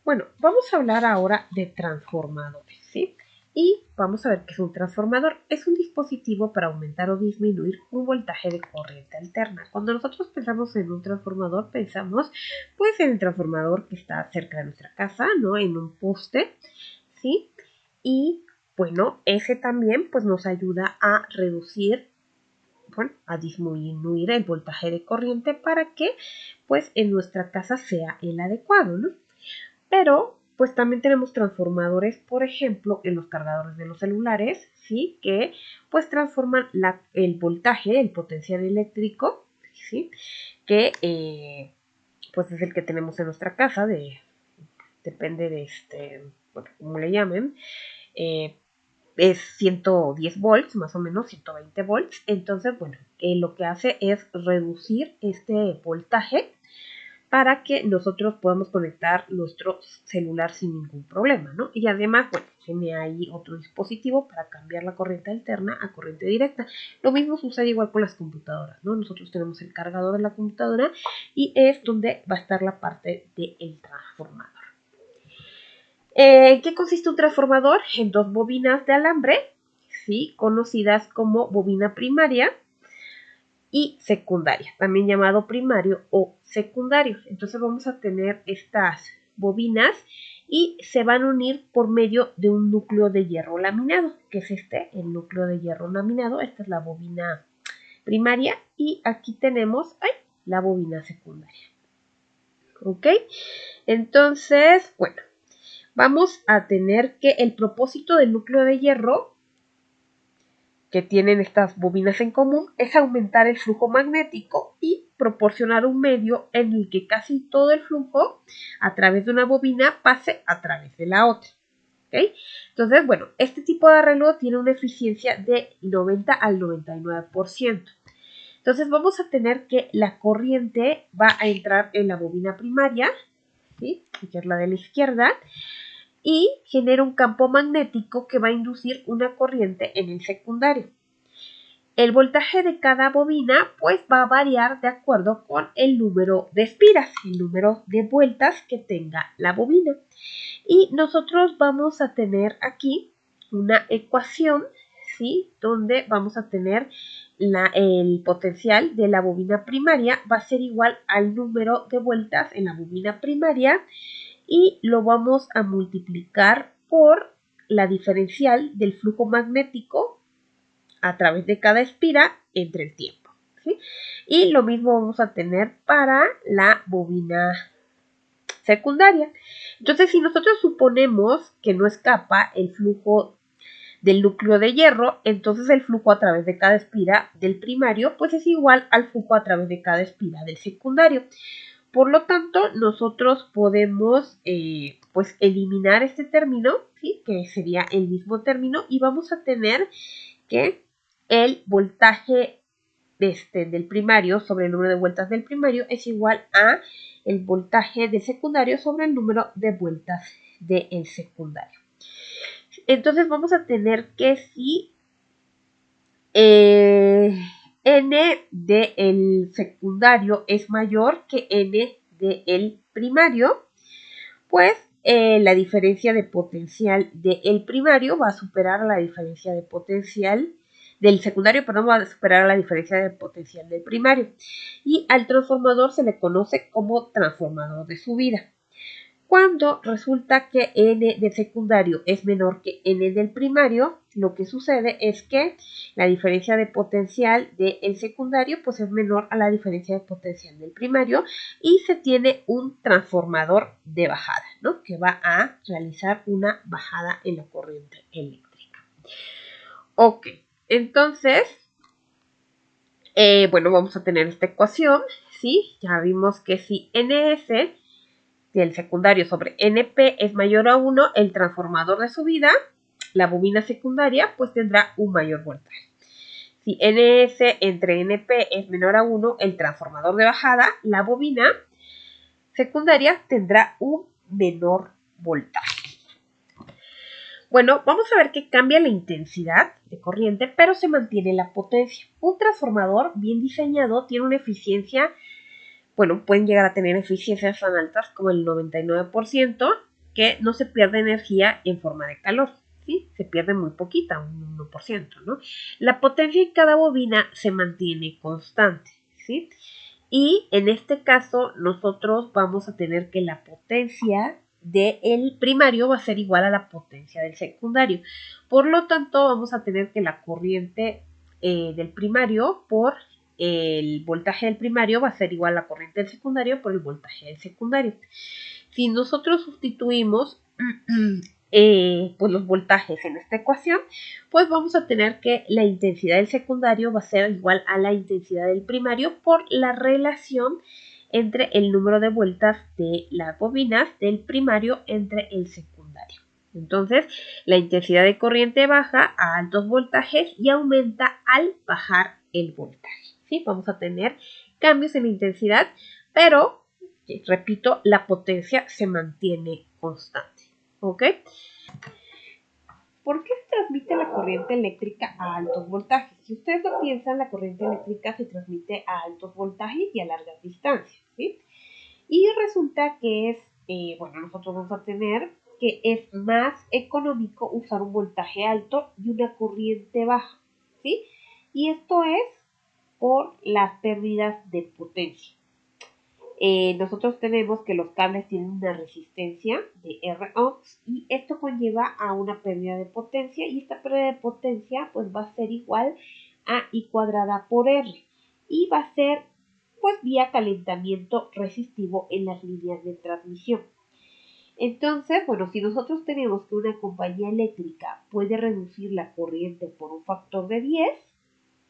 Bueno, vamos a hablar ahora de transformadores, ¿sí? Y vamos a ver qué es un transformador. Es un dispositivo para aumentar o disminuir un voltaje de corriente alterna. Cuando nosotros pensamos en un transformador, pensamos pues en el transformador que está cerca de nuestra casa, ¿no? En un poste, ¿sí? Y bueno, ese también pues nos ayuda a reducir, bueno, a disminuir el voltaje de corriente para que pues en nuestra casa sea el adecuado, ¿no? Pero, pues también tenemos transformadores, por ejemplo, en los cargadores de los celulares, ¿sí? Que pues transforman el voltaje, el potencial eléctrico, ¿sí? Que pues es el que tenemos en nuestra casa, depende de bueno, como le llamen, eh, es 110 volts, más o menos 120 volts. Entonces, bueno, lo que hace es reducir este voltaje para que nosotros podamos conectar nuestro celular sin ningún problema, ¿no? Y además, bueno, tiene ahí otro dispositivo para cambiar la corriente alterna a corriente directa. Lo mismo sucede igual con las computadoras, ¿no? Nosotros tenemos el cargador de la computadora y es donde va a estar la parte del transformador. ¿En qué consiste un transformador? En dos bobinas de alambre, ¿sí? Conocidas como bobina primaria y secundaria, también llamado primario o secundario. Entonces vamos a tener estas bobinas y se van a unir por medio de un núcleo de hierro laminado, que es el núcleo de hierro laminado. Esta es la bobina primaria y aquí tenemos la bobina secundaria. ¿Ok? Entonces, bueno, vamos a tener que el propósito del núcleo de hierro que tienen estas bobinas en común es aumentar el flujo magnético y proporcionar un medio en el que casi todo el flujo a través de una bobina pase a través de la otra. ¿Okay? Entonces, bueno, este tipo de arreglo tiene una eficiencia de 90 al 99%. Entonces vamos a tener que la corriente va a entrar en la bobina primaria, ¿sí? Que es la de la izquierda, y genera un campo magnético que va a inducir una corriente en el secundario. El voltaje de cada bobina pues va a variar de acuerdo con el número de espiras, el número de vueltas que tenga la bobina. Y nosotros vamos a tener aquí una ecuación, ¿sí? Donde vamos a tener el potencial de la bobina primaria va a ser igual al número de vueltas en la bobina primaria y lo vamos a multiplicar por la diferencial del flujo magnético a través de cada espira entre el tiempo, ¿sí? Y lo mismo vamos a tener para la bobina secundaria. Entonces, si nosotros suponemos que no escapa el flujo del núcleo de hierro, entonces el flujo a través de cada espira del primario pues es igual al flujo a través de cada espira del secundario. Por lo tanto, nosotros podemos pues eliminar este término, ¿sí? Que sería el mismo término, y vamos a tener que el voltaje del primario sobre el número de vueltas del primario es igual a el voltaje del secundario sobre el número de vueltas del secundario. Entonces vamos a tener que si n del secundario es mayor que n del primario, pues la diferencia de potencial del primario va a superar a la diferencia de potencial del secundario, perdón, va a superar a la diferencia de potencial del primario. Y al transformador se le conoce como transformador de subida. Cuando resulta que n del secundario es menor que n del primario, lo que sucede es que la diferencia de potencial del secundario pues es menor a la diferencia de potencial del primario y se tiene un transformador de bajada, ¿no? Que va a realizar una bajada en la corriente eléctrica. Ok, entonces, bueno, vamos a tener esta ecuación, ¿sí? Ya vimos que si ns del secundario sobre NP es mayor a 1, el transformador de subida, la bobina secundaria, pues tendrá un mayor voltaje. Si NS entre NP es menor a 1, el transformador de bajada, la bobina secundaria tendrá un menor voltaje. Bueno, vamos a ver que cambia la intensidad de corriente, pero se mantiene la potencia. Un transformador bien diseñado tiene una eficiencia, bueno, pueden llegar a tener eficiencias tan altas como el 99%, que no se pierde energía en forma de calor, ¿sí? Se pierde muy poquita, un 1%, ¿no? La potencia en cada bobina se mantiene constante, ¿sí? Y en este caso nosotros vamos a tener que la potencia del primario va a ser igual a la potencia del secundario. Por lo tanto, vamos a tener que la corriente del primario por el voltaje del primario va a ser igual a la corriente del secundario por el voltaje del secundario. Si nosotros sustituimos pues los voltajes en esta ecuación, pues vamos a tener que la intensidad del secundario va a ser igual a la intensidad del primario por la relación entre el número de vueltas de las bobinas del primario entre el secundario. Entonces, la intensidad de corriente baja a altos voltajes y aumenta al bajar el voltaje. ¿Sí? Vamos a tener cambios en la intensidad, pero, repito, la potencia se mantiene constante. ¿Ok? ¿Por qué se transmite la corriente eléctrica a altos voltajes? Si ustedes lo piensan, la corriente eléctrica se transmite a altos voltajes y a largas distancias, ¿sí? Y resulta que bueno, nosotros vamos a tener que es más económico usar un voltaje alto y una corriente baja, ¿sí? Y esto es por las pérdidas de potencia. Nosotros tenemos que los cables tienen una resistencia de R ohms y esto conlleva a una pérdida de potencia y esta pérdida de potencia pues va a ser igual a I cuadrada por R y va a ser pues vía calentamiento resistivo en las líneas de transmisión. Entonces, bueno, si nosotros tenemos que una compañía eléctrica puede reducir la corriente por un factor de 10,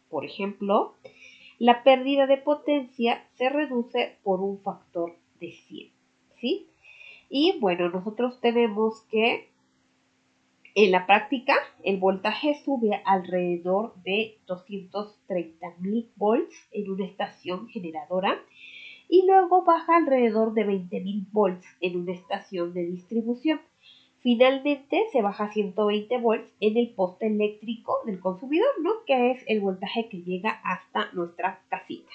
por ejemplo, la pérdida de potencia se reduce por un factor de 100, ¿sí? Y bueno, nosotros tenemos que en la práctica el voltaje sube alrededor de 230.000 volts en una estación generadora y luego baja alrededor de 20.000 volts en una estación de distribución. Finalmente se baja a 120 volts en el poste eléctrico del consumidor, ¿no? Que es el voltaje que llega hasta nuestra casita.